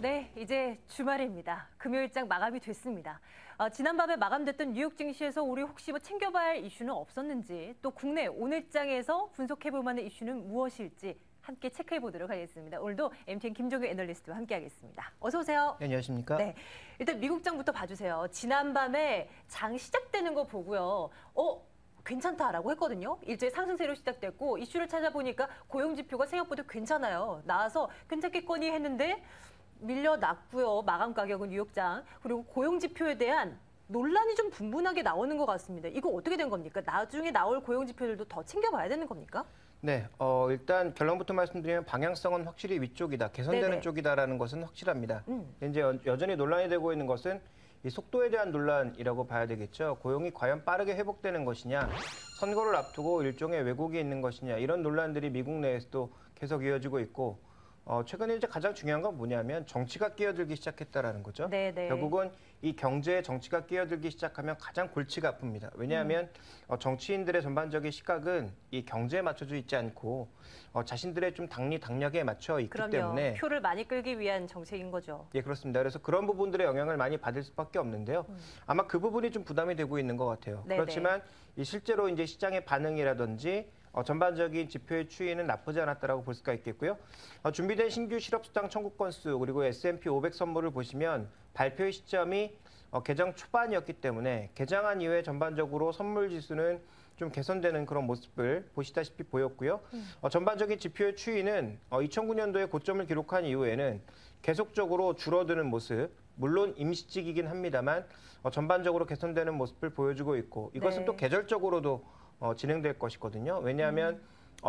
네, 이제 주말입니다. 금요일장 마감이 됐습니다. 지난밤에 마감됐던 뉴욕 증시에서 우리 혹시 챙겨봐야 할 이슈는 없었는지, 또 국내 오늘장에서 분석해볼 만한 이슈는 무엇일지 함께 체크해보도록 하겠습니다. 오늘도 MTN 김종규 애널리스트와 함께하겠습니다. 어서 오세요. 네, 안녕하십니까? 네, 일단 미국장부터 봐주세요. 지난밤에 장 시작되는 거 보고요. 괜찮다라고 했거든요. 일제히 상승세로 시작됐고 이슈를 찾아보니까 고용지표가 생각보다 괜찮아요. 나와서 괜찮겠거니 했는데 밀려났고요. 마감 가격은 뉴욕장. 그리고 고용지표에 대한 논란이 좀 분분하게 나오는 것 같습니다. 이거 어떻게 된 겁니까? 나중에 나올 고용지표들도 더 챙겨봐야 되는 겁니까? 네, 일단 결론부터 말씀드리면 방향성은 확실히 위쪽이다, 개선되는 네네. 쪽이다라는 것은 확실합니다. 이제 여전히 논란이 되고 있는 것은 이 속도에 대한 논란이라고 봐야 되겠죠. 고용이 과연 빠르게 회복되는 것이냐, 선거를 앞두고 일종의 왜곡이 있는 것이냐, 이런 논란들이 미국 내에서도 계속 이어지고 있고, 최근에 이제 가장 중요한 건 뭐냐면 정치가 끼어들기 시작했다라는 거죠. 네네. 결국은 이 경제에 정치가 끼어들기 시작하면 가장 골치가 아픕니다. 왜냐하면 정치인들의 전반적인 시각은 이 경제에 맞춰져 있지 않고 자신들의 좀 당력에 맞춰 있기 그럼요. 때문에 표를 많이 끌기 위한 정책인 거죠. 예, 그렇습니다. 그래서 그런 부분들의 영향을 많이 받을 수밖에 없는데요. 아마 그 부분이 좀 부담이 되고 있는 것 같아요. 네네. 그렇지만 이 실제로 이제 시장의 반응이라든지 전반적인 지표의 추이는 나쁘지 않았다라고 볼 수가 있겠고요. 준비된 신규 실업수당 청구 건수 그리고 S&P 500 선물을 보시면 발표의 시점이 개장 초반이었기 때문에 개장한 이후에 전반적으로 선물 지수는 좀 개선되는 그런 모습을 보시다시피 보였고요. 전반적인 지표의 추이는 2009년도에 고점을 기록한 이후에는 계속적으로 줄어드는 모습, 물론 임시직이긴 합니다만 전반적으로 개선되는 모습을 보여주고 있고 이것은 네. 또 계절적으로도 진행될 것이거든요. 왜냐하면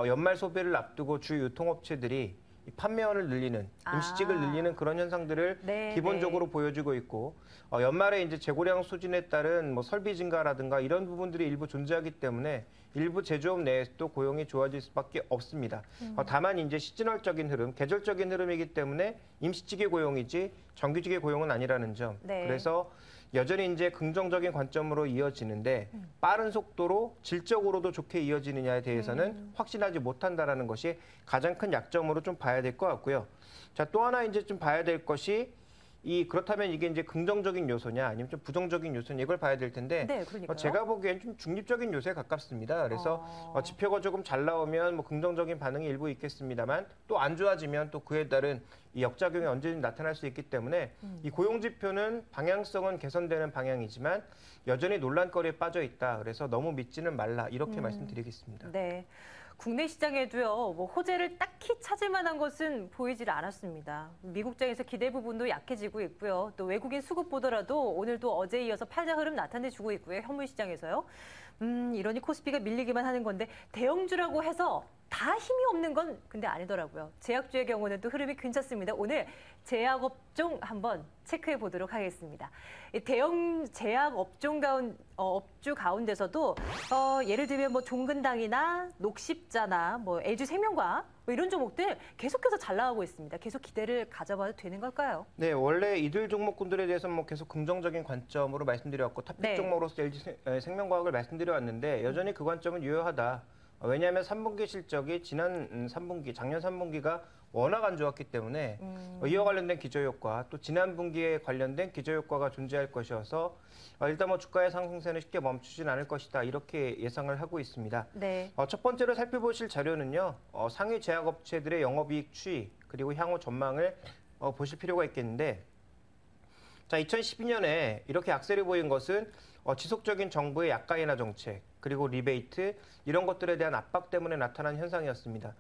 연말 소비를 앞두고 주 유통업체들이 이 판매원을 늘리는, 임시직을 늘리는 그런 현상들을 네, 기본적으로 네. 보여주고 있고 연말에 이제 재고량 소진에 따른 뭐 설비 증가라든가 이런 부분들이 일부 존재하기 때문에 일부 제조업 내에서도 고용이 좋아질 수밖에 없습니다. 다만 이제 시즌얼적인 흐름, 계절적인 흐름이기 때문에 임시직의 고용이지 정규직의 고용은 아니라는 점. 네. 그래서 여전히 이제 긍정적인 관점으로 이어지는데 빠른 속도로 질적으로도 좋게 이어지느냐에 대해서는 확신하지 못한다라는 것이 가장 큰 약점으로 좀 봐야 될 것 같고요. 자, 또 하나 이제 좀 봐야 될 것이 그렇다면 이게 이제 긍정적인 요소냐 아니면 좀 부정적인 요소냐 이걸 봐야 될 텐데 네, 그러니까요. 제가 보기엔 좀 중립적인 요소에 가깝습니다. 그래서 지표가 조금 잘 나오면 뭐 긍정적인 반응이 일부 있겠습니다만 또 안 좋아지면 또 그에 따른 이 역작용이 언제든지 나타날 수 있기 때문에 이 고용 지표는 방향성은 개선되는 방향이지만 여전히 논란거리에 빠져 있다. 그래서 너무 믿지는 말라 이렇게 말씀드리겠습니다. 네. 국내 시장에도요, 뭐 호재를 딱히 찾을 만한 것은 보이질 않았습니다. 미국장에서 기대 부분도 약해지고 있고요. 또 외국인 수급 보더라도 오늘도 어제에 이어서 팔자 흐름 나타내주고 있고요. 현물 시장에서요. 이러니 코스피가 밀리기만 하는 건데 대형주라고 해서 다 힘이 없는 건 근데 아니더라고요. 제약주의 경우는 또 흐름이 괜찮습니다. 오늘 제약업종 한번 체크해 보도록 하겠습니다. 이 대형 제약업종 업주 가운데서도 예를 들면 뭐 종근당이나 녹십자나 뭐 LG생명과 뭐 이런 종목들 계속해서 잘 나가고 있습니다. 계속 기대를 가져봐도 되는 걸까요? 네, 원래 이들 종목군들에 대해서 뭐 계속 긍정적인 관점으로 말씀드려왔고 탑픽 네. 종목으로서 LG생명과학을 말씀드려왔는데 여전히 그 관점은 유효하다. 왜냐하면 3분기 실적이 지난 3분기, 작년 3분기가 워낙 안 좋았기 때문에 이와 관련된 기저효과, 또 지난 분기에 관련된 기저효과가 존재할 것이어서 일단 뭐 주가의 상승세는 쉽게 멈추진 않을 것이다. 이렇게 예상을 하고 있습니다. 네. 첫 번째로 살펴보실 자료는요. 상위 제약업체들의 영업이익 추이, 그리고 향후 전망을 보실 필요가 있겠는데 자, 2012년에 이렇게 악셀이 보인 것은 지속적인 정부의 약가 인하 정책, 그리고 리베이트 이런 것들에 대한 압박 때문에 나타난 현상이었습니다.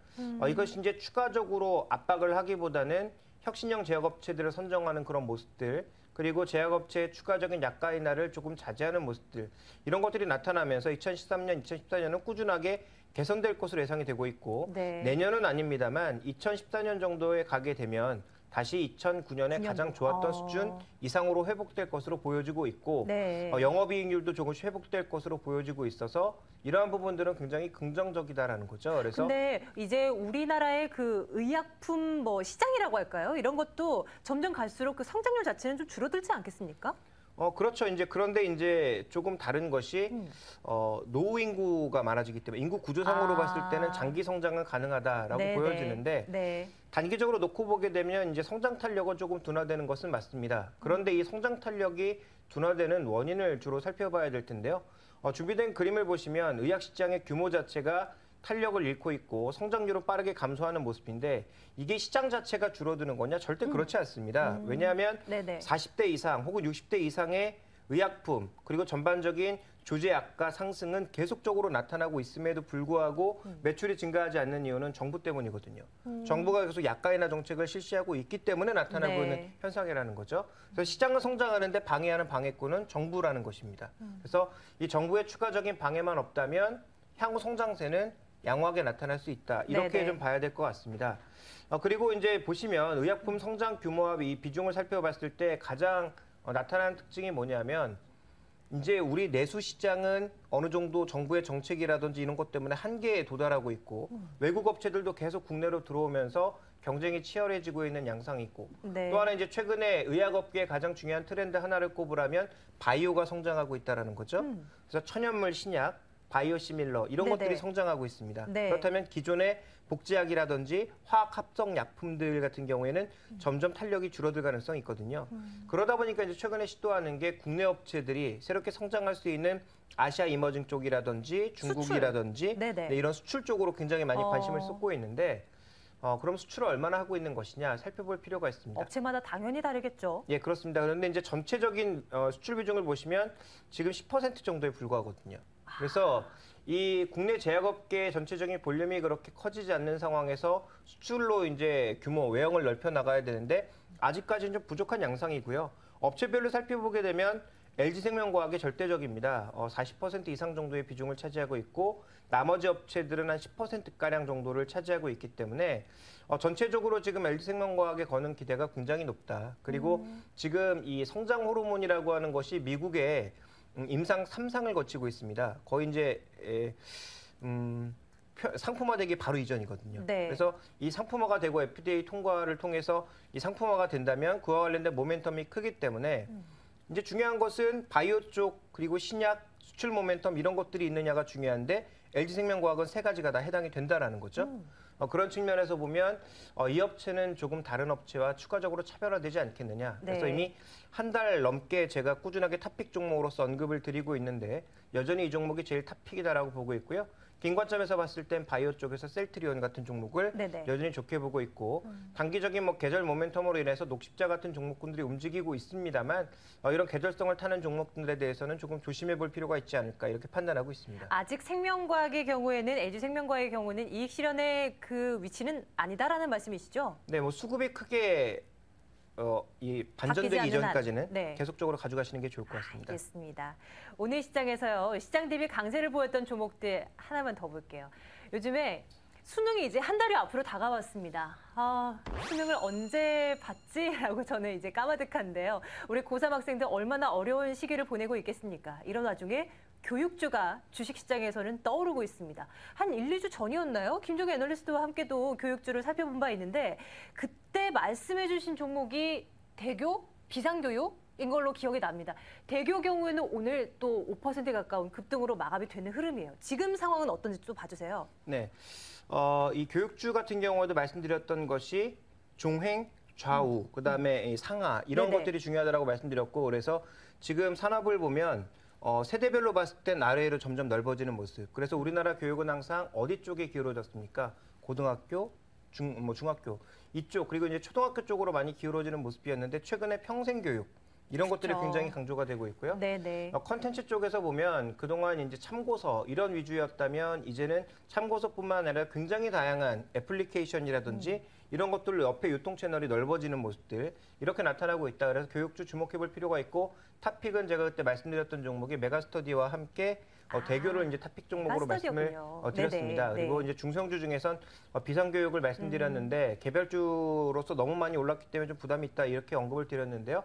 이것이 이제 추가적으로 압박을 하기보다는 혁신형 제약업체들을 선정하는 그런 모습들, 그리고 제약업체의 추가적인 약가 인하를 조금 자제하는 모습들 이런 것들이 나타나면서 2013년, 2014년은 꾸준하게 개선될 것으로 예상이 되고 있고 네. 내년은 아닙니다만 2014년 정도에 가게 되면 다시 2009년에 가장 좋았던 수준 이상으로 회복될 것으로 보여지고 있고 네. 영업이익률도 조금씩 회복될 것으로 보여지고 있어서 이러한 부분들은 굉장히 긍정적이다라는 거죠. 그래서 근데 이제 우리나라의 그 의약품 뭐 시장이라고 할까요? 이런 것도 점점 갈수록 그 성장률 자체는 좀 줄어들지 않겠습니까? 그렇죠. 이제 그런데 이제 조금 다른 것이 노후 인구가 많아지기 때문에 인구 구조상으로 봤을 때는 장기 성장은 가능하다라고 네네. 보여지는데 네. 단기적으로 놓고 보게 되면 이제 성장 탄력은 조금 둔화되는 것은 맞습니다. 그런데 이 성장 탄력이 둔화되는 원인을 주로 살펴봐야 될 텐데요. 준비된 그림을 보시면 의학 시장의 규모 자체가 탄력을 잃고 있고 성장률은 빠르게 감소하는 모습인데 이게 시장 자체가 줄어드는 거냐? 절대 그렇지 않습니다. 왜냐하면 네네. 40대 이상 혹은 60대 이상의 의약품 그리고 전반적인 조제약가 상승은 계속적으로 나타나고 있음에도 불구하고 매출이 증가하지 않는 이유는 정부 때문이거든요. 정부가 계속 약가 인하 정책을 실시하고 있기 때문에 나타나고 네. 있는 현상이라는 거죠. 그래서 시장은 성장하는데 방해하는 방해꾼은 정부라는 것입니다. 그래서 이 정부의 추가적인 방해만 없다면 향후 성장세는 양호하게 나타날 수 있다. 이렇게 네네. 좀 봐야 될 것 같습니다. 그리고 이제 보시면 의약품 성장 규모와 이 비중을 살펴봤을 때 가장 나타나는 특징이 뭐냐면 이제 우리 내수 시장은 어느 정도 정부의 정책이라든지 이런 것 때문에 한계에 도달하고 있고 외국 업체들도 계속 국내로 들어오면서 경쟁이 치열해지고 있는 양상이 있고 네. 또 하나 이제 최근에 의약업계의 가장 중요한 트렌드 하나를 꼽으라면 바이오가 성장하고 있다는 거죠. 그래서 천연물 신약, 바이오시밀러 이런 네네. 것들이 성장하고 있습니다. 네. 그렇다면 기존의 복제약이라든지 화학 합성 약품들 같은 경우에는 점점 탄력이 줄어들 가능성이 있거든요. 그러다 보니까 이제 최근에 시도하는 게 국내 업체들이 새롭게 성장할 수 있는 아시아 이머징 쪽이라든지 중국이라든지 네네. 네, 이런 수출 쪽으로 굉장히 많이 관심을 어. 쏟고 있는데 그럼 수출을 얼마나 하고 있는 것이냐 살펴볼 필요가 있습니다. 업체마다 당연히 다르겠죠. 예, 그렇습니다. 그런데 이제 전체적인 수출 비중을 보시면 지금 10% 정도에 불과하거든요. 그래서 이 국내 제약업계 전체적인 볼륨이 그렇게 커지지 않는 상황에서 수출로 이제 규모 외형을 넓혀 나가야 되는데 아직까지는 좀 부족한 양상이고요. 업체별로 살펴보게 되면 LG생명과학이 절대적입니다. 40% 이상 정도의 비중을 차지하고 있고 나머지 업체들은 한 10%가량 정도를 차지하고 있기 때문에 전체적으로 지금 LG생명과학에 거는 기대가 굉장히 높다. 그리고 지금 이 성장 호르몬이라고 하는 것이 미국의 임상 3상을 거치고 있습니다. 거의 이제 상품화되기 바로 이전이거든요. 네. 그래서 이 상품화가 되고 FDA 통과를 통해서 이 상품화가 된다면 그와 관련된 모멘텀이 크기 때문에 이제 중요한 것은 바이오 쪽 그리고 신약 수출 모멘텀 이런 것들이 있느냐가 중요한데 LG생명과학은 세 가지가 다 해당이 된다라는 거죠. 그런 측면에서 보면 이 업체는 조금 다른 업체와 추가적으로 차별화되지 않겠느냐. 그래서 네. 이미 한 달 넘게 제가 꾸준하게 탑픽 종목으로서 언급을 드리고 있는데 여전히 이 종목이 제일 탑픽이다라고 보고 있고요. 긴 관점에서 봤을 땐 바이오 쪽에서 셀트리온 같은 종목을 네네. 여전히 좋게 보고 있고 단기적인 뭐 계절 모멘텀으로 인해서 녹십자 같은 종목군들이 움직이고 있습니다만 이런 계절성을 타는 종목들에 대해서는 조금 조심해 볼 필요가 있지 않을까 이렇게 판단하고 있습니다. 아직 생명과학의 경우에는 LG생명과학의 경우는 이익 실현의 그 위치는 아니다라는 말씀이시죠? 네, 뭐 수급이 크게 이 바뀌지 반전되기 않는 이전까지는 한. 네. 계속적으로 가져가시는 게 좋을 것 같습니다. 알겠습니다. 오늘 시장에서요. 시장 대비 강세를 보였던 종목들 하나만 더 볼게요. 요즘에 수능이 이제 한 달이 앞으로 다가왔습니다. 수능을 언제 받지라고 저는 이제 까마득한데요. 우리 고3 학생들 얼마나 어려운 시기를 보내고 있겠습니까? 이런 와중에 교육주가 주식시장에서는 떠오르고 있습니다. 한 1, 2주 전이었나요? 김종희 애널리스트와 함께도 교육주를 살펴본 바 있는데 그때 말씀해 주신 종목이 대교, 비상교육인 걸로 기억이 납니다. 대교 경우에는 오늘 또 5% 가까운 급등으로 마감이 되는 흐름이에요. 지금 상황은 어떤지 또 봐주세요. 네, 이 교육주 같은 경우에도 말씀드렸던 것이 종횡, 좌우, 그다음에 이 상하 이런 네네. 것들이 중요하다고 말씀드렸고 그래서 지금 산업을 보면 세대별로 봤을 땐 아래로 점점 넓어지는 모습. 그래서 우리나라 교육은 항상 어디 쪽에 기울어졌습니까? 고등학교, 중학교 이쪽 그리고 이제 초등학교 쪽으로 많이 기울어지는 모습이었는데 최근에 평생교육 이런 것들이 그렇죠. 굉장히 강조가 되고 있고요. 네네. 컨텐츠 쪽에서 보면 그동안 이제 참고서 이런 위주였다면 이제는 참고서뿐만 아니라 굉장히 다양한 애플리케이션이라든지 이런 것들 옆에 유통 채널이 넓어지는 모습들 이렇게 나타나고 있다. 그래서 교육주 주목해 볼 필요가 있고 탑픽은 제가 그때 말씀드렸던 종목이 메가스터디와 함께 대교를 이제 탑픽 종목으로 말씀을 메가스터디였군요. 드렸습니다. 네네. 그리고 이제 중성주 중에선 비상교육을 말씀드렸는데 개별주로서 너무 많이 올랐기 때문에 좀 부담이 있다 이렇게 언급을 드렸는데요.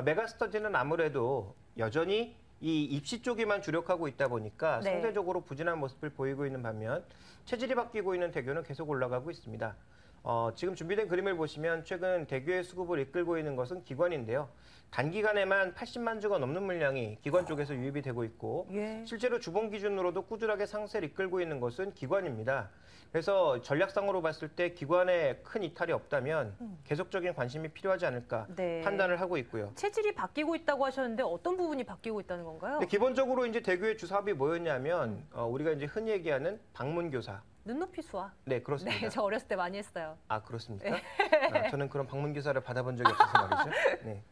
메가스터디는 아무래도 여전히 이 입시 쪽에만 주력하고 있다 보니까 네. 상대적으로 부진한 모습을 보이고 있는 반면 체질이 바뀌고 있는 대교는 계속 올라가고 있습니다. 지금 준비된 그림을 보시면 최근 대규의 수급을 이끌고 있는 것은 기관인데요. 단기간에만 80만 주가 넘는 물량이 기관 쪽에서 유입이 되고 있고 예. 실제로 주봉 기준으로도 꾸준하게 상세를 이끌고 있는 것은 기관입니다. 그래서 전략상으로 봤을 때 기관에 큰 이탈이 없다면 계속적인 관심이 필요하지 않을까 네. 판단을 하고 있고요. 체질이 바뀌고 있다고 하셨는데 어떤 부분이 바뀌고 있다는 건가요? 근데 기본적으로 이제 대규의 주사업이 뭐였냐면 우리가 이제 흔히 얘기하는 방문교사. 눈높이 수화. 네, 그렇습니다. 네, 저 어렸을 때 많이 했어요. 아, 그렇습니까? 저는 그런 방문교사를 받아본 적이 없어서 말이죠. 네.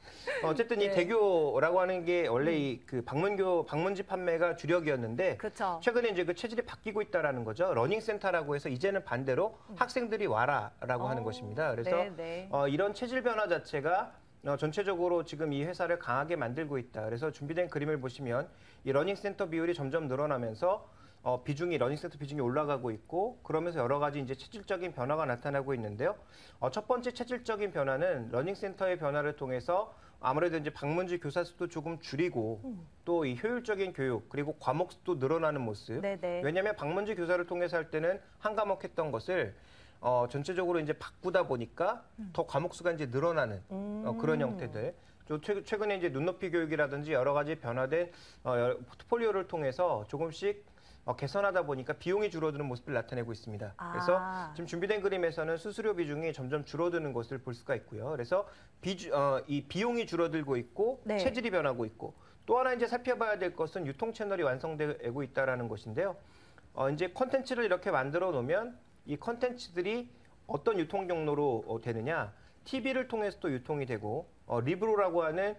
어쨌든 이 네. 대교라고 하는 게 원래 이 그 방문지 판매가 주력이었는데 그렇죠. 최근에 이제 그 체질이 바뀌고 있다라는 거죠. 러닝센터라고 해서 이제는 반대로 학생들이 와라라고 하는 것입니다. 그래서 네, 네. 이런 체질 변화 자체가 전체적으로 지금 이 회사를 강하게 만들고 있다. 그래서 준비된 그림을 보시면 이 러닝센터 비율이 점점 늘어나면서 러닝센터 비중이 올라가고 있고 그러면서 여러 가지 이제 체질적인 변화가 나타나고 있는데요. 첫 번째 체질적인 변화는 러닝센터의 변화를 통해서 아무래도 이제 방문지 교사 수도 조금 줄이고 또 이 효율적인 교육 그리고 과목 수도 늘어나는 모습. 네네. 왜냐하면 방문지 교사를 통해서 할 때는 한 과목 했던 것을 전체적으로 이제 바꾸다 보니까 더 과목 수가 이제 늘어나는 그런 형태들. 또 최근에 이제 눈높이 교육이라든지 여러 가지 변화된 포트폴리오를 통해서 조금씩 개선하다 보니까 비용이 줄어드는 모습을 나타내고 있습니다. 그래서 지금 준비된 그림에서는 수수료 비중이 점점 줄어드는 것을 볼 수가 있고요. 그래서 이 비용이 줄어들고 있고 네. 체질이 변하고 있고 또 하나 이제 살펴봐야 될 것은 유통 채널이 완성되고 있다라는 것인데요. 이제 컨텐츠를 이렇게 만들어 놓으면 이 컨텐츠들이 어떤 유통 경로로 되느냐? TV를 통해서도 유통이 되고 리브로라고 하는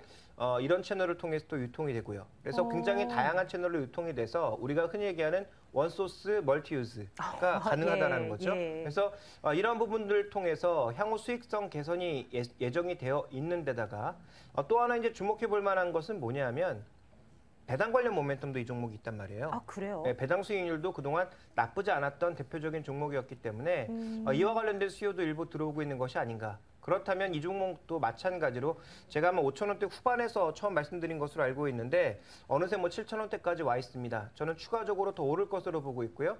이런 채널을 통해서도 유통이 되고요. 그래서 굉장히 다양한 채널로 유통이 돼서 우리가 흔히 얘기하는 원소스 멀티유즈가 가능하다는 거죠. 예. 그래서 이런 부분들을 통해서 향후 수익성 개선이 예정이 되어 있는 데다가 또 하나 이제 주목해 볼 만한 것은 뭐냐면 배당 관련 모멘텀도 이 종목이 있단 말이에요. 아, 그래요? 네, 배당 수익률도 그동안 나쁘지 않았던 대표적인 종목이었기 때문에 이와 관련된 수요도 일부 들어오고 있는 것이 아닌가. 그렇다면 이 종목도 마찬가지로 제가 아마 5,000원대 후반에서 처음 말씀드린 것으로 알고 있는데 어느새 뭐 7,000원대까지 와 있습니다. 저는 추가적으로 더 오를 것으로 보고 있고요.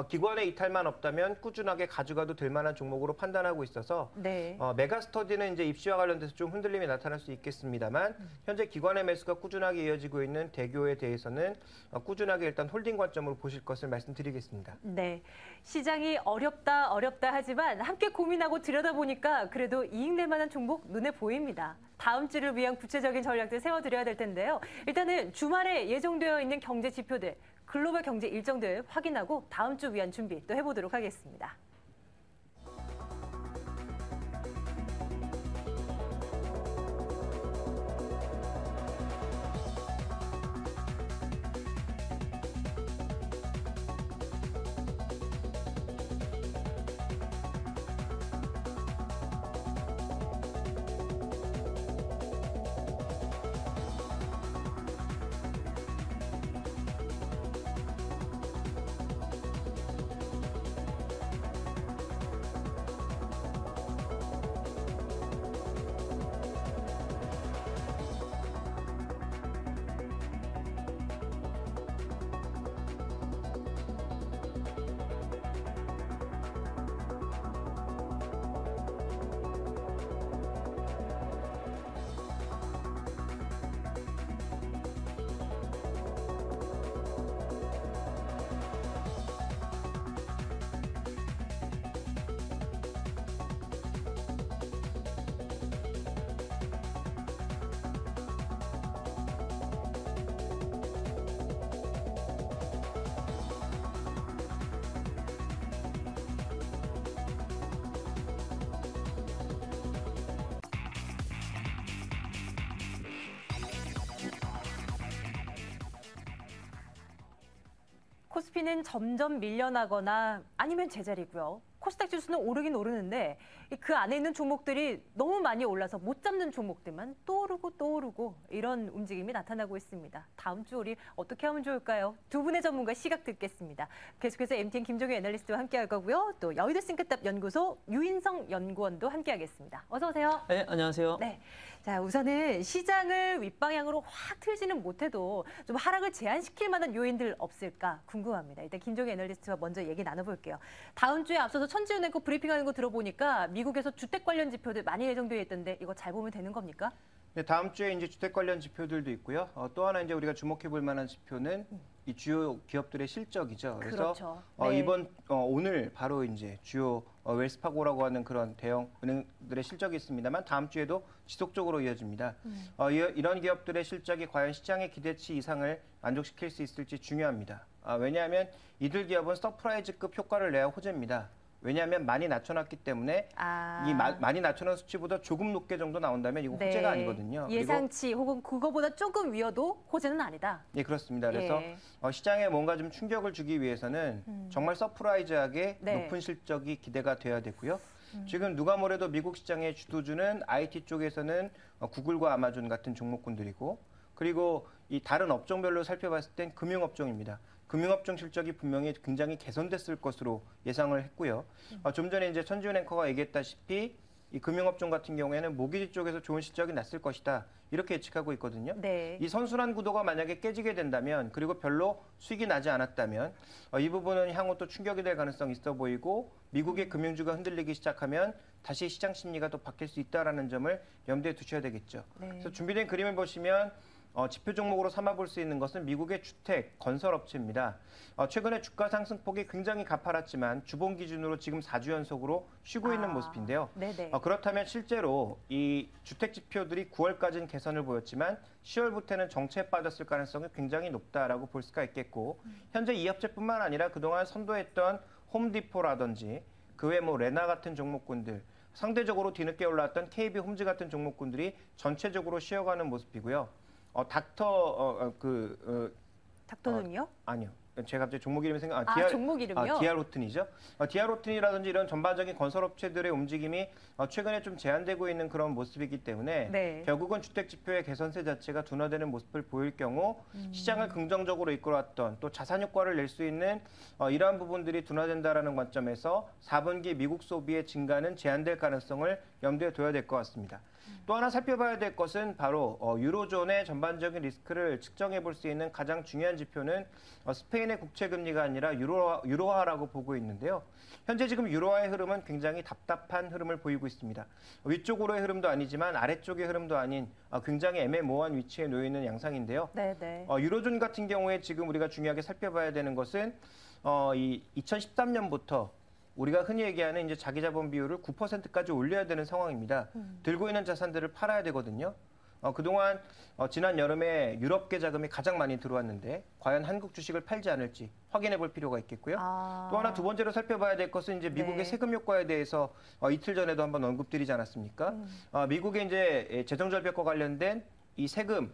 기관의 이탈만 없다면 꾸준하게 가져가도 될 만한 종목으로 판단하고 있어서 네. 메가스터디는 이제 입시와 관련돼서 좀 흔들림이 나타날 수 있겠습니다만 현재 기관의 매수가 꾸준하게 이어지고 있는 대교에 대해서는 꾸준하게 일단 홀딩 관점으로 보실 것을 말씀드리겠습니다. 네. 시장이 어렵다 하지만 함께 고민하고 들여다보니까 그래도 이익 낼 만한 종목 눈에 보입니다. 다음 주를 위한 구체적인 전략들 세워드려야 될 텐데요. 일단은 주말에 예정되어 있는 경제 지표들, 글로벌 경제 일정들 확인하고 다음 주 위한 준비 또 해보도록 하겠습니다. 코스피는 점점 밀려나거나 아니면 제자리고요. 코스닥 지수는 오르긴 오르는데 그 안에 있는 종목들이 너무 많이 올라서 못 잡는 종목들만 또 오르고 이런 움직임이 나타나고 있습니다. 다음 주 우리 어떻게 하면 좋을까요? 두 분의 전문가 시각 듣겠습니다. 계속해서 MTN 김종규 애널리스트와 함께할 거고요. 또 여의도 싱크탑 연구소 유인성 연구원도 함께하겠습니다. 어서 오세요. 네, 안녕하세요. 네. 자, 우선은 시장을 윗방향으로 확 틀지는 못해도 좀 하락을 제한시킬 만한 요인들 없을까 궁금합니다. 일단 김종규 애널리스트와 먼저 얘기 나눠볼게요. 다음 주에 앞서서 천지훈 앵커 브리핑하는 거 들어보니까 미국에서 주택 관련 지표들 많이 예정되어 있던데 이거 잘 보면 되는 겁니까? 네, 다음 주에 이제 주택 관련 지표들도 있고요. 또 하나 이제 우리가 주목해 볼 만한 지표는 이 주요 기업들의 실적이죠. 그래서 그렇죠. 네. 오늘 바로 이제 주요 웰스파고라고 하는 그런 대형 은행들의 실적이 있습니다만 다음 주에도 지속적으로 이어집니다. 이런 기업들의 실적이 과연 시장의 기대치 이상을 만족시킬 수 있을지 중요합니다. 왜냐하면 이들 기업은 서프라이즈급 효과를 내야 호재입니다. 왜냐하면 많이 낮춰놨기 때문에 이 많이 낮춰놓은 수치보다 조금 높게 정도 나온다면 이거 호재가 아니거든요. 예상치 혹은 그거보다 조금 위여도 호재는 아니다. 네, 그렇습니다. 그래서 시장에 뭔가 좀 충격을 주기 위해서는 정말 서프라이즈하게 높은 실적이 기대가 돼야 되고요. 지금 누가 뭐래도 미국 시장의 주도주는 IT 쪽에서는 구글과 아마존 같은 종목군들이고 그리고 이 다른 업종별로 살펴봤을 땐 금융업종입니다. 금융업종 실적이 분명히 굉장히 개선됐을 것으로 예상을 했고요. 좀 전에 이제 천지훈 앵커가 얘기했다시피 이 금융업종 같은 경우에는 모기지 쪽에서 좋은 실적이 났을 것이다. 이렇게 예측하고 있거든요. 네. 이 선순환 구도가 만약에 깨지게 된다면 그리고 별로 수익이 나지 않았다면 이 부분은 향후 또 충격이 될 가능성이 있어 보이고 미국의 금융주가 흔들리기 시작하면 다시 시장 심리가 또 바뀔 수 있다는 점을 염두에 두셔야 되겠죠. 네. 그래서 준비된 그림을 보시면 지표 종목으로 삼아볼 수 있는 것은 미국의 주택, 건설업체입니다. 최근에 주가 상승폭이 굉장히 가팔랐지만 주봉 기준으로 지금 4주 연속으로 쉬고 있는 모습인데요. 그렇다면 실제로 이 주택 지표들이 9월까지는 개선을 보였지만 10월부터는 정체에 빠졌을 가능성이 굉장히 높다라고 볼 수가 있겠고 현재 이 업체뿐만 아니라 그동안 선도했던 홈디포라든지 그 외 뭐 레나 같은 종목군들 상대적으로 뒤늦게 올라왔던 KB 홈즈 같은 종목군들이 전체적으로 쉬어가는 모습이고요. 닥터는요? 아니요. 제가 갑자기 종목 이름이 종목 이름이요? 디아로튼이죠. 디아로튼이라든지 이런 전반적인 건설업체들의 움직임이 최근에 좀 제한되고 있는 그런 모습이기 때문에 결국은 주택 지표의 개선세 자체가 둔화되는 모습을 보일 경우 시장을 긍정적으로 이끌어왔던 또 자산 효과를 낼 수 있는 이러한 부분들이 둔화된다라는 관점에서 4분기 미국 소비의 증가는 제한될 가능성을 염두에 둬야 될 것 같습니다. 또 하나 살펴봐야 될 것은 바로 유로존의 전반적인 리스크를 측정해 볼 수 있는 가장 중요한 지표는 스페인의 국채금리가 아니라 유로화라고 보고 있는데요. 현재 지금 유로화의 흐름은 굉장히 답답한 흐름을 보이고 있습니다. 위쪽으로의 흐름도 아니지만 아래쪽의 흐름도 아닌 굉장히 애매모호한 위치에 놓여 있는 양상인데요. 유로존 같은 경우에 지금 우리가 중요하게 살펴봐야 되는 것은 이 2013년부터 우리가 흔히 얘기하는 이제 자기 자본 비율을 9%까지 올려야 되는 상황입니다. 들고 있는 자산들을 팔아야 되거든요. 그동안 지난 여름에 유럽계 자금이 가장 많이 들어왔는데 과연 한국 주식을 팔지 않을지 확인해 볼 필요가 있겠고요. 또 하나 두 번째로 살펴봐야 될 것은 이제 미국의 세금 효과에 대해서 이틀 전에도 한번 언급드리지 않았습니까? 미국의 이제 재정절벽과 관련된 이 세금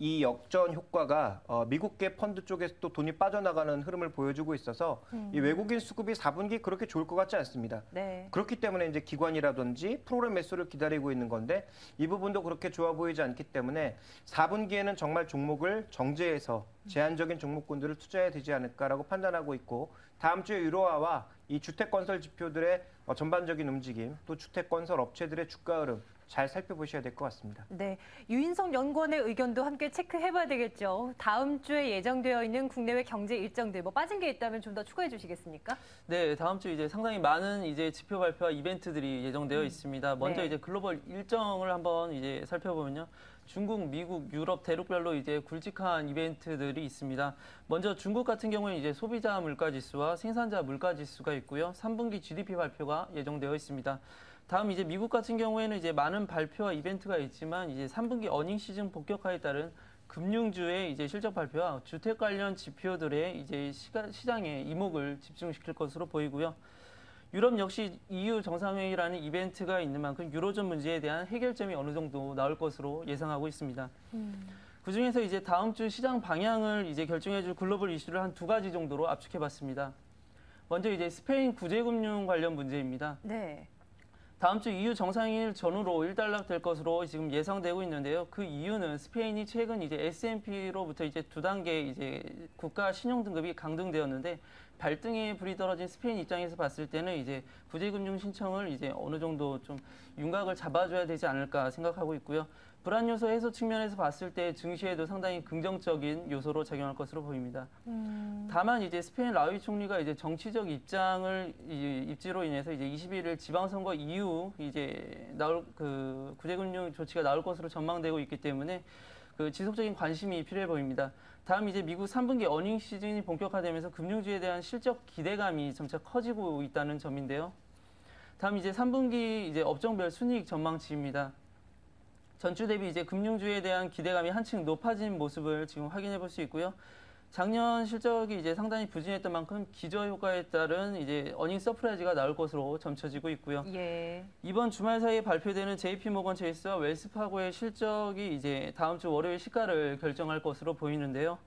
이 역전 효과가 미국계 펀드 쪽에서 또 돈이 빠져나가는 흐름을 보여주고 있어서 이 외국인 수급이 4분기 그렇게 좋을 것 같지 않습니다. 그렇기 때문에 이제 기관이라든지 프로그램 매수를 기다리고 있는 건데 이 부분도 그렇게 좋아 보이지 않기 때문에 4분기에는 정말 종목을 정제해서 제한적인 종목군들을 투자해야 되지 않을까라고 판단하고 있고 다음 주에 유로화와 이 주택 건설 지표들의 전반적인 움직임 또 주택 건설 업체들의 주가 흐름 잘 살펴보셔야 될 것 같습니다. 네, 유인성 연구원의 의견도 함께 체크해봐야 되겠죠. 다음 주에 예정되어 있는 국내외 경제 일정들 뭐 빠진 게 있다면 좀 더 추가해 주시겠습니까? 네, 다음 주 이제 상당히 많은 이제 지표 발표와 이벤트들이 예정되어 있습니다. 먼저 이제 글로벌 일정을 한번 이제 살펴보면요. 중국, 미국, 유럽 대륙별로 이제 굵직한 이벤트들이 있습니다. 먼저 중국 같은 경우는 이제 소비자 물가 지수와 생산자 물가 지수가 있고요. 3분기 GDP 발표가 예정되어 있습니다. 다음 이제 미국 같은 경우에는 이제 많은 발표와 이벤트가 있지만 이제 3분기 어닝 시즌 본격화에 따른 금융주의 이제 실적 발표와 주택 관련 지표들의 이제 시장에 이목을 집중시킬 것으로 보이고요. 유럽 역시 EU 정상회의라는 이벤트가 있는 만큼 유로존 문제에 대한 해결점이 어느 정도 나올 것으로 예상하고 있습니다. 그중에서 이제 다음 주 시장 방향을 이제 결정해줄 글로벌 이슈를 한 2가지 정도로 압축해봤습니다. 먼저 이제 스페인 구제금융 관련 문제입니다. 다음 주 EU 정상회의 전후로 일단락될 것으로 지금 예상되고 있는데요. 그 이유는 스페인이 최근 이제 S&P로부터 이제 2단계 이제 국가 신용 등급이 강등되었는데 발등에 불이 떨어진 스페인 입장에서 봤을 때는 이제 구제금융 신청을 이제 어느 정도 좀 윤곽을 잡아줘야 되지 않을까 생각하고 있고요. 불안 요소 해소 측면에서 봤을 때 증시에도 상당히 긍정적인 요소로 작용할 것으로 보입니다. 다만 이제 스페인 라우이 총리가 이제 정치적 입지로 인해서 이제 21일 지방선거 이후 이제 나올 그 구제금융 조치가 나올 것으로 전망되고 있기 때문에 그 지속적인 관심이 필요해 보입니다. 다음 이제 미국 3분기 어닝 시즌이 본격화되면서 금융주에 대한 실적 기대감이 점차 커지고 있다는 점인데요. 다음 이제 3분기 이제 업종별 순이익 전망치입니다. 전주 대비 이제 금융주에 대한 기대감이 한층 높아진 모습을 지금 확인해 볼 수 있고요. 작년 실적이 이제 상당히 부진했던 만큼 기저효과에 따른 이제 어닝 서프라이즈가 나올 것으로 점쳐지고 있고요. 예. 이번 주말 사이에 발표되는 JP모건 체이스와 웰스파고의 실적이 이제 다음 주 월요일 시가를 결정할 것으로 보이는데요.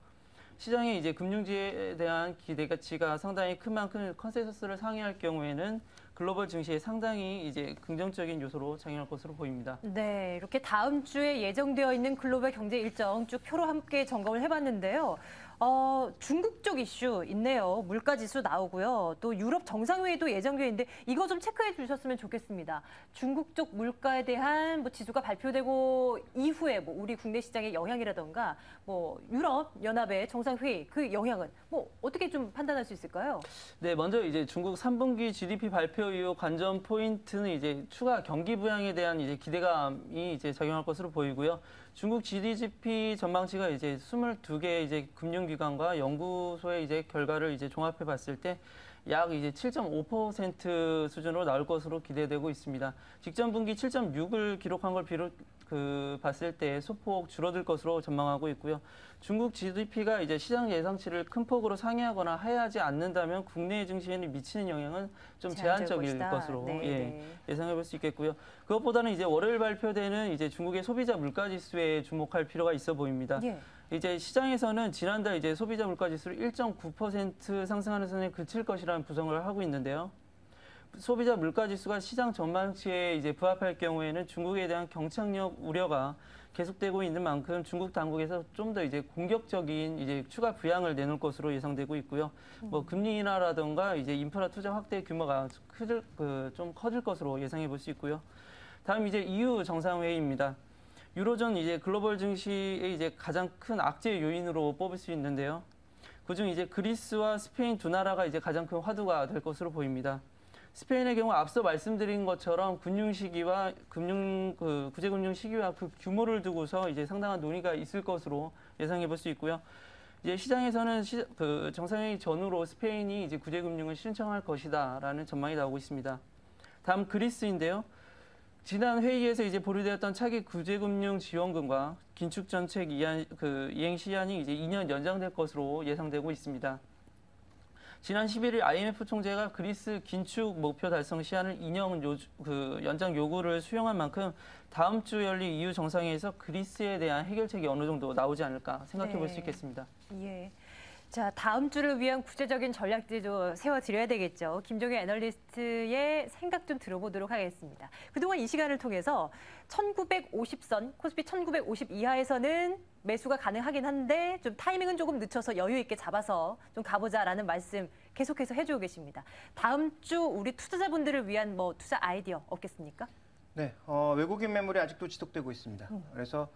시장에 이제 금융지에 대한 기대가치가 상당히 큰 만큼 컨센서스를 상회할 경우에는 글로벌 증시에 상당히 이제 긍정적인 요소로 작용할 것으로 보입니다. 네, 이렇게 다음 주에 예정되어 있는 글로벌 경제 일정 쭉 표로 함께 점검을 해봤는데요. 중국 쪽 이슈 있네요. 물가 지수 나오고요. 또 유럽 정상회의도 예정되어 있는데 이거 좀 체크해 주셨으면 좋겠습니다. 중국 쪽 물가에 대한 뭐 지수가 발표되고 이후에 뭐 우리 국내 시장의 영향이라던가 뭐 유럽 연합의 정상회의 그 영향은 뭐 어떻게 좀 판단할 수 있을까요? 네, 먼저 이제 중국 3분기 GDP 발표 이후 관전 포인트는 이제 추가 경기 부양에 대한 이제 기대감이 이제 작용할 것으로 보이고요. 중국 GDP 전망치가 이제 22개 이제 금융기관과 연구소의 이제 결과를 이제 종합해 봤을 때 약 이제 7.5% 수준으로 나올 것으로 기대되고 있습니다. 직전 분기 7.6을 기록한 걸 봤을 때 소폭 줄어들 것으로 전망하고 있고요. 중국 GDP가 이제 시장 예상치를 큰 폭으로 상회하거나 하회하지 않는다면 국내 증시에는 미치는 영향은 좀 제한적일 것으로 예상해 볼 수 있겠고요. 그것보다는 이제 월요일 발표되는 이제 중국의 소비자 물가 지수에 주목할 필요가 있어 보입니다. 예. 이제 시장에서는 지난달 이제 소비자 물가 지수를 1.9% 상승하는 선에 그칠 것이라는 부정을 하고 있는데요. 소비자 물가 지수가 시장 전망치에 이제 부합할 경우에는 중국에 대한 경착력 우려가 계속되고 있는 만큼 중국 당국에서 좀 더 이제 공격적인 이제 추가 부양을 내놓을 것으로 예상되고 있고요. 뭐 금리 인하라든가 이제 인프라 투자 확대 규모가 좀 커질 것으로 예상해 볼 수 있고요. 다음 이제 EU 정상회의입니다. 유로존 이제 글로벌 증시의 이제 가장 큰 악재 요인으로 뽑을 수 있는데요. 그중 이제 그리스와 스페인 두 나라가 이제 가장 큰 화두가 될 것으로 보입니다. 스페인의 경우 앞서 말씀드린 것처럼 금융 시기와 구제금융 시기와 그 규모를 두고서 이제 상당한 논의가 있을 것으로 예상해 볼 수 있고요. 이제 시장에서는 정상회의 전후로 스페인이 이제 구제금융을 신청할 것이다라는 전망이 나오고 있습니다. 다음 그리스인데요. 지난 회의에서 이제 보류되었던 차기 구제금융 지원금과 긴축 정책 이행 시한이 이제 2년 연장될 것으로 예상되고 있습니다. 지난 11일 IMF 총재가 그리스 긴축 목표 달성 시한을 2년 연장 요구를 수용한 만큼 다음 주 열릴 EU 정상회의에서 그리스에 대한 해결책이 어느 정도 나오지 않을까 생각해 볼 수 있겠습니다. 예. 자, 다음 주를 위한 구체적인 전략들도 세워드려야 되겠죠. 김종현 애널리스트의 생각 좀 들어보도록 하겠습니다. 그동안 이 시간을 통해서 1950선, 코스피 1950 이하에서는 매수가 가능하긴 한데 좀 타이밍은 조금 늦춰서 여유 있게 잡아서 좀 가보자라는 말씀 계속해서 해주고 계십니다. 다음 주 우리 투자자분들을 위한 뭐 투자 아이디어 없겠습니까? 네, 외국인 매물이 아직도 지속되고 있습니다. 그래서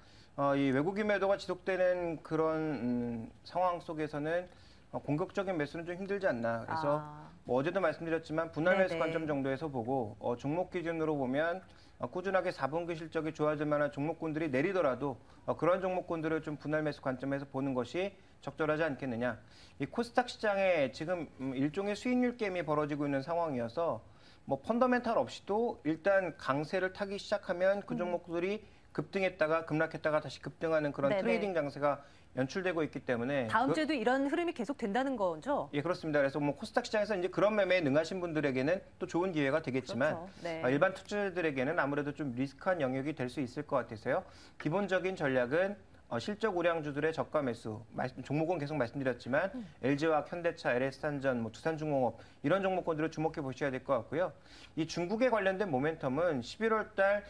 이 외국인 매도가 지속되는 그런 상황 속에서는 공격적인 매수는 좀 힘들지 않나. 그래서 뭐 어제도 말씀드렸지만 분할 매수 관점 정도에서 보고 종목 기준으로 보면 꾸준하게 4분기 실적이 좋아질 만한 종목군들이 내리더라도 그런 종목군들을 좀 분할 매수 관점에서 보는 것이 적절하지 않겠느냐. 이 코스닥 시장에 지금 일종의 수익률 게임이 벌어지고 있는 상황이어서 뭐 펀더멘탈 없이도 일단 강세를 타기 시작하면 그 종목들이 급등했다가 급락했다가 다시 급등하는 그런 트레이딩 장세가 연출되고 있기 때문에 다음 주에도 이런 흐름이 계속 된다는 거죠? 예, 그렇습니다. 그래서 뭐 코스닥 시장에서 이제 그런 매매에 능하신 분들에게는 또 좋은 기회가 되겠지만 그렇죠. 네. 일반 투자자들에게는 아무래도 좀 리스크한 영역이 될 수 있을 것 같아서요. 기본적인 전략은 실적 우량주들의 저가 매수, 종목은 계속 말씀드렸지만 LG화학, 현대차, LS탄전, 뭐 두산중공업 이런 종목군들을 주목해 보셔야 될 것 같고요. 이 중국에 관련된 모멘텀은 11월 달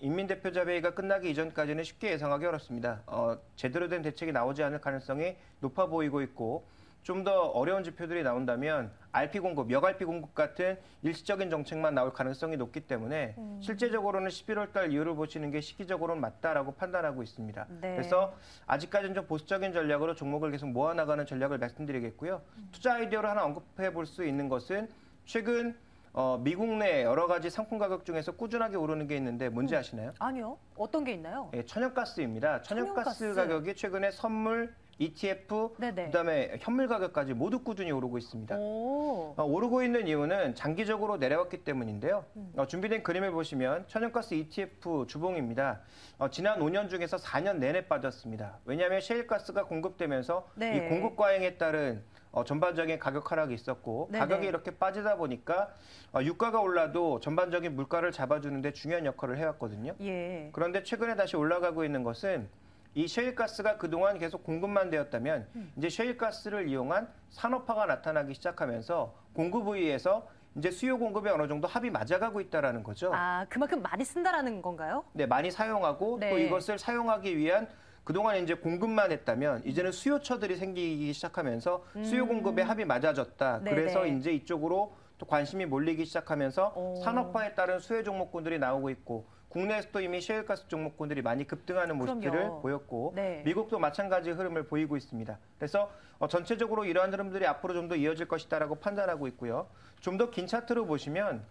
인민대표자 회의가 끝나기 이전까지는 쉽게 예상하기 어렵습니다. 제대로 된 대책이 나오지 않을 가능성이 높아 보이고 있고 좀 더 어려운 지표들이 나온다면 RP 공급, 역RP 공급 같은 일시적인 정책만 나올 가능성이 높기 때문에 실제적으로는 11월 달 이후를 보시는 게 시기적으로는 맞다라고 판단하고 있습니다. 네. 그래서 아직까지는 좀 보수적인 전략으로 종목을 계속 모아나가는 전략을 말씀드리겠고요. 투자 아이디어로 하나 언급해 볼 수 있는 것은 최근 미국 내 여러 가지 상품 가격 중에서 꾸준하게 오르는 게 있는데 뭔지 아시나요? 아니요. 어떤 게 있나요? 예, 천연가스입니다. 천연가스 천연가스. 가격이 최근에 선물, ETF, 네네. 그다음에 현물 가격까지 모두 꾸준히 오르고 있습니다. 오. 오르고 있는 이유는 장기적으로 내려왔기 때문인데요. 준비된 그림을 보시면 천연가스 ETF 주봉입니다. 지난 5년 중에서 4년 내내 빠졌습니다. 왜냐하면 셰일가스가 공급되면서 네. 이 공급 과잉에 따른 전반적인 가격 하락이 있었고 네네. 가격이 이렇게 빠지다 보니까 유가가 올라도 전반적인 물가를 잡아주는데 중요한 역할을 해왔거든요. 예. 그런데 최근에 다시 올라가고 있는 것은 이 셰일가스가 그동안 계속 공급만 되었다면 이제 셰일가스를 이용한 산업화가 나타나기 시작하면서 공급 부위에서 이제 수요 공급에 어느 정도 합이 맞아가고 있다라는 거죠. 아, 그만큼 많이 쓴다라는 건가요? 네, 많이 사용하고 네. 또 이것을 사용하기 위한 그동안 이제 공급만 했다면 이제는 수요처들이 생기기 시작하면서 수요 공급의 합이 맞아졌다. 네네. 그래서 이제 이쪽으로 또 관심이 몰리기 시작하면서 오. 산업화에 따른 수혜 종목군들이 나오고 있고 국내에서도 이미 셰일가스 종목군들이 많이 급등하는 모습들을 그럼요. 보였고 네. 미국도 마찬가지 흐름을 보이고 있습니다. 그래서 전체적으로 이러한 흐름들이 앞으로 좀 더 이어질 것이다라고 판단하고 있고요. 좀 더 긴 차트로 보시면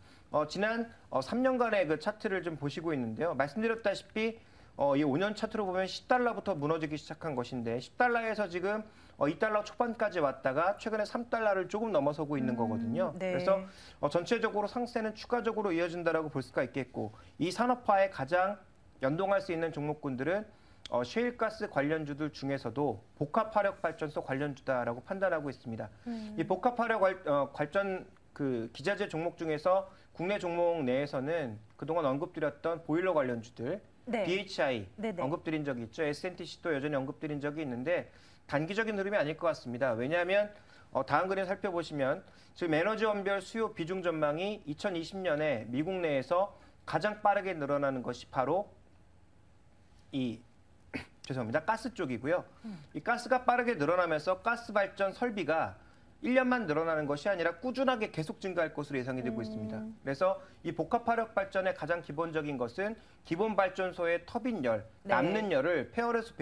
지난 3년간의 그 차트를 좀 보시고 있는데요. 말씀드렸다시피 이 5년 차트로 보면 10달러부터 무너지기 시작한 것인데 10달러에서 지금 2달러 초반까지 왔다가 최근에 3달러를 조금 넘어서고 있는 거거든요. 네. 그래서 전체적으로 상세는 추가적으로 이어진다라고 볼 수가 있겠고 이 산업화에 가장 연동할 수 있는 종목군들은 셰일가스 관련주들 중에서도 복합화력 발전소 관련주다라고 판단하고 있습니다. 이 복합화력 발전 그 기자재 종목 중에서 국내 종목 내에서는 그동안 언급드렸던 보일러 관련주들 네. BHI 네네. 언급드린 적이 있죠. SNTC도 여전히 언급드린 적이 있는데 단기적인 흐름이 아닐 것 같습니다. 왜냐하면 다음 그림 살펴보시면 지금 에너지 원별 수요 비중 전망이 2020년에 미국 내에서 가장 빠르게 늘어나는 것이 바로 이 죄송합니다. 가스 쪽이고요. 이 가스가 빠르게 늘어나면서 가스 발전 설비가 1년만 늘어나는 것이 아니라 꾸준하게 계속 증가할 것으로 예상이 되고 있습니다. 그래서 이 복합화력 발전의 가장 기본적인 것은 기본 발전소의 터빈 열, 네. 남는 열을 페어레스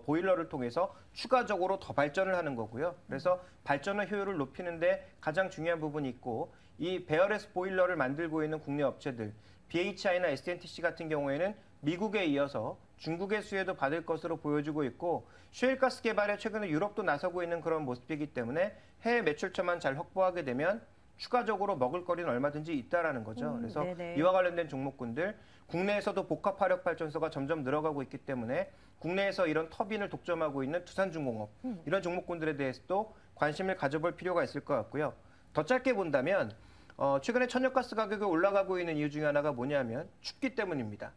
보일러를 통해서 추가적으로 더 발전을 하는 거고요. 그래서 발전의 효율을 높이는데 가장 중요한 부분이 있고 이 베어레스 보일러를 만들고 있는 국내 업체들 BHI나 SNTC 같은 경우에는 미국에 이어서 중국의 수혜도 받을 것으로 보여지고 있고 셰일가스 개발에 최근에 유럽도 나서고 있는 그런 모습이기 때문에 해외 매출처만 잘 확보하게 되면 추가적으로 먹을거리는 얼마든지 있다라는 거죠. 그래서 네네. 이와 관련된 종목군들 국내에서도 복합화력 발전소가 점점 늘어가고 있기 때문에 국내에서 이런 터빈을 독점하고 있는 두산중공업 이런 종목군들에 대해서도 관심을 가져볼 필요가 있을 것 같고요. 더 짧게 본다면 최근에 천연가스 가격이 올라가고 있는 이유 중에 하나가 뭐냐면 춥기 때문입니다.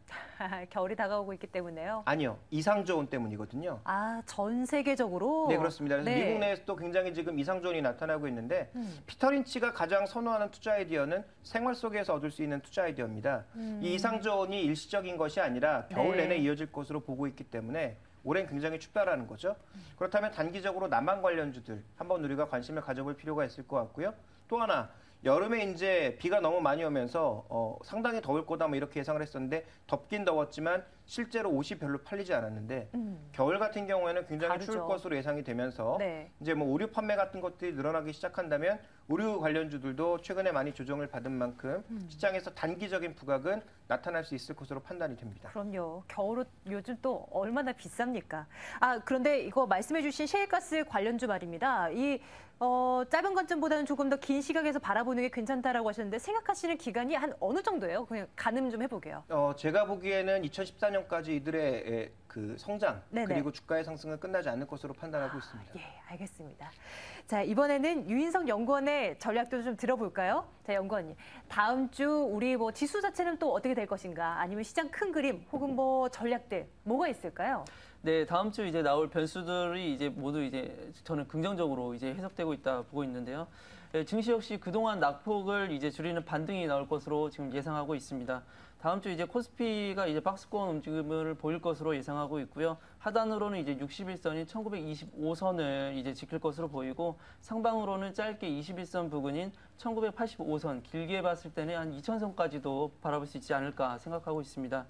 겨울이 다가오고 있기 때문에요. 아니요. 이상저온 때문이거든요. 아, 전 세계적으로? 네, 그렇습니다. 그래서 네. 미국 내에서도 굉장히 지금 이상저온이 나타나고 있는데 피터 린치가 가장 선호하는 투자 아이디어는 생활 속에서 얻을 수 있는 투자 아이디어입니다. 이 이상저온이 일시적인 것이 아니라 겨울 네. 내내 이어질 것으로 보고 있기 때문에 올해는 굉장히 춥다라는 거죠. 그렇다면 단기적으로 난방 관련주들 한번 우리가 관심을 가져볼 필요가 있을 것 같고요. 또 하나 여름에 이제 비가 너무 많이 오면서 상당히 더울 거다 뭐 이렇게 예상을 했었는데 덥긴 더웠지만 실제로 옷이 별로 팔리지 않았는데 겨울 같은 경우에는 굉장히 추울 다르죠. 것으로 예상이 되면서 네. 이제 뭐 의류 판매 같은 것들이 늘어나기 시작한다면 의류 관련주들도 최근에 많이 조정을 받은 만큼 시장에서 단기적인 부각은 나타날 수 있을 것으로 판단이 됩니다. 그럼요. 겨울옷 요즘 또 얼마나 비쌉니까? 아, 그런데 이거 말씀해주신 셰일가스 관련주 말입니다. 이 짧은 관점보다는 조금 더 긴 시각에서 바라보는 게 괜찮다라고 하셨는데 생각하시는 기간이 한 어느 정도예요? 그냥 가늠 좀 해보게요. 제가 보기에는 2014년까지 이들의 그 성장 네네. 그리고 주가의 상승은 끝나지 않을 것으로 판단하고 있습니다. 예, 알겠습니다. 자, 이번에는 유인성 연구원의 전략도 좀 들어볼까요? 자, 연구원님. 다음 주 우리 뭐 지수 자체는 또 어떻게 될 것인가? 아니면 시장 큰 그림 혹은 뭐 전략들 뭐가 있을까요? 네, 다음 주 이제 나올 변수들이 이제 모두 이제 저는 긍정적으로 이제 해석되고 있다 보고 있는데요. 네, 증시 역시 그동안 낙폭을 이제 줄이는 반등이 나올 것으로 지금 예상하고 있습니다. 다음 주 이제 코스피가 이제 박스권 움직임을 보일 것으로 예상하고 있고요. 하단으로는 이제 61선인 1925선을 이제 지킬 것으로 보이고 상방으로는 짧게 21선 부근인 1985선, 길게 봤을 때는 한 2000선까지도 바라볼 수 있지 않을까 생각하고 있습니다.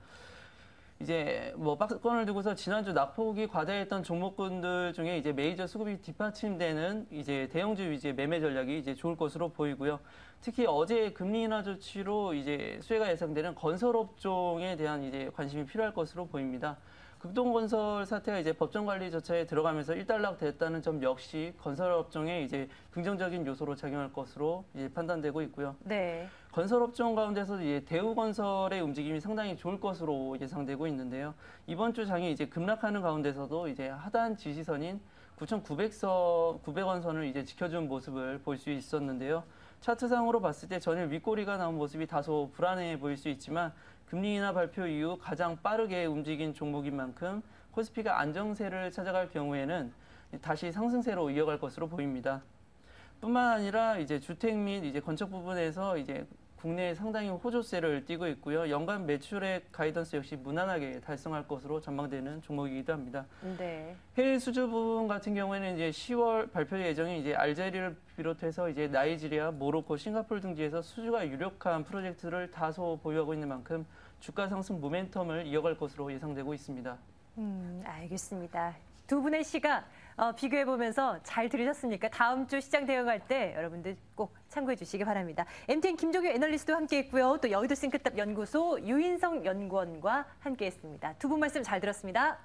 이제 뭐 박스권을 두고서 지난주 낙폭이 과다했던 종목군들 중에 이제 메이저 수급이 뒷받침되는 이제 대형주 위주의 매매 전략이 이제 좋을 것으로 보이고요. 특히 어제 금리 인하 조치로 이제 수혜가 예상되는 건설업종에 대한 이제 관심이 필요할 것으로 보입니다. 극동건설 사태가 이제 법정 관리 절차에 들어가면서 일단락됐다는 점 역시 건설업종에 이제 긍정적인 요소로 작용할 것으로 이제 판단되고 있고요. 네. 건설업종 가운데서 이제 대우건설의 움직임이 상당히 좋을 것으로 예상되고 있는데요. 이번 주 장이 이제 급락하는 가운데서도 이제 하단 지지선인 9,900원선을 이제 지켜준 모습을 볼 수 있었는데요. 차트상으로 봤을 때 전일 윗꼬리가 나온 모습이 다소 불안해 보일 수 있지만 금리 인하 발표 이후 가장 빠르게 움직인 종목인 만큼 코스피가 안정세를 찾아갈 경우에는 다시 상승세로 이어갈 것으로 보입니다. 뿐만 아니라 이제 주택 및 이제 건축 부분에서 이제 국내에 상당히 호조세를 띠고 있고요. 연간 매출액 가이던스 역시 무난하게 달성할 것으로 전망되는 종목이기도 합니다. 네. 해외 수주 부분 같은 경우에는 이제 10월 발표 예정인 이제 알제리를 비롯해서 이제 나이지리아, 모로코, 싱가포르 등지에서 수주가 유력한 프로젝트를 다소 보유하고 있는 만큼 주가 상승 모멘텀을 이어갈 것으로 예상되고 있습니다. 알겠습니다. 두 분의 시각 비교해보면서 잘 들으셨습니까? 다음 주 시장 대응할 때 여러분들 꼭 참고해 주시기 바랍니다. MTN 김종규 애널리스트와 함께했고요. 또 여의도 싱크탑 연구소 유인성 연구원과 함께했습니다. 두 분 말씀 잘 들었습니다.